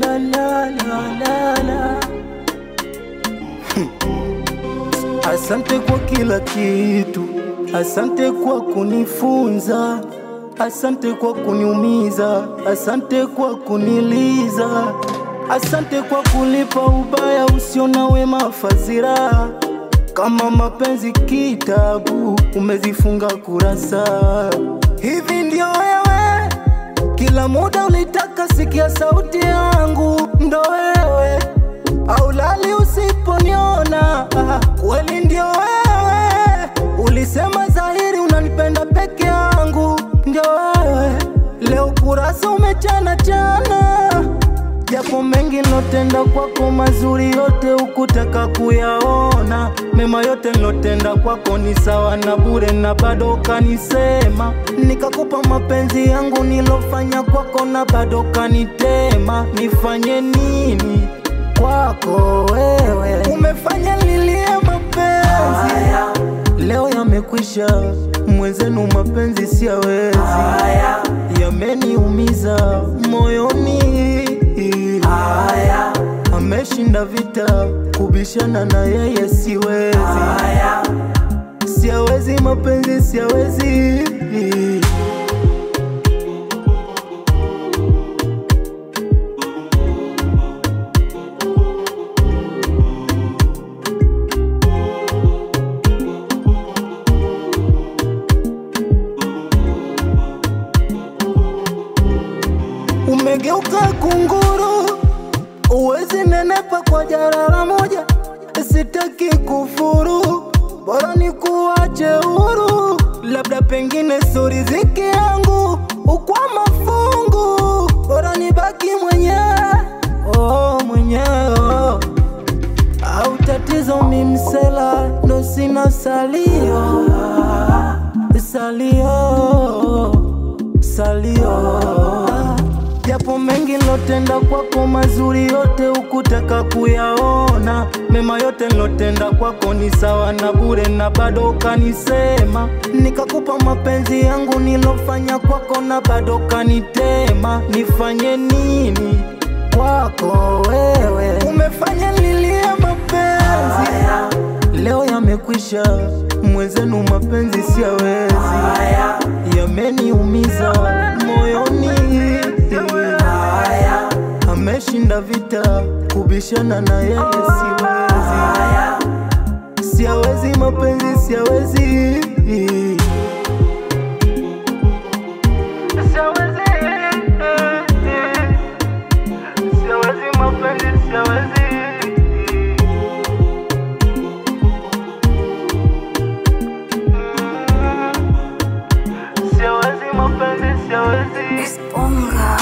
la la la la. Asante kwa kila kitu, asante kwa kunifunza, asante kwa kuniumiza, asante kwa kuniliza, asante kwa kulipa ubaya usiona wema fadhila. Kama mapenzi kitabu umezifunga kurasa. Hivi ndio wewe, kila muda ulitaka sikia sauti yangu. Ndo wewe, au lali usiponiona. Kweli ndio wewe, ulisema dhahiri unanipenda peke yangu. Ndio wewe, leo kurasa umechana chana. Japo mengi nilotenda kwako, mazuri yote ukutaka kuyaona. Mema yote nilotenda kwako ni sawa na bure, na bado kanisema. Nikakupa mapenzi yangu nilofanya kwako, na bado kanitema. Nifanye nini kwako wewe? Umefanya nilie mapenzi, leo yamekwisha. Mwenzenu mapenzi siyawezi, yameniumiza moyoni. Ameshinda vita, kubishana na yeye siwezi. Siawezi mapenzi, siawezi. Umegeuka kunguru, uwezi nenepa kwa jarara moja. Sitaki kufuru, bora ni kuache huru. Labda pengine so riziki yangu ukwa mafungu, bora nibaki mwenyewe, mwenyewe. Au tatizo mimsela, ndo sina salio. Salio japo mengi nilotenda kwako, mazuri yote ukutaka kuyaona. Mema yote nilotenda kwako ni sawa na bure, na bado kanisema. Nikakupa mapenzi yangu nilofanya kwako, na bado kanitema. Nifanye nini kwako wewe? Umefanya nilie mapenzi, leo yamekwisha. Mwenzenu mapenzi siyawezi, yameniumiza moyoni. Ameshinda vita, kubishana na yeye siwezi. Siawezi mapenzi, siawezi. Siawezi mapenzi, siawezi. Siawezi mapenzi, siawezi. Esponga.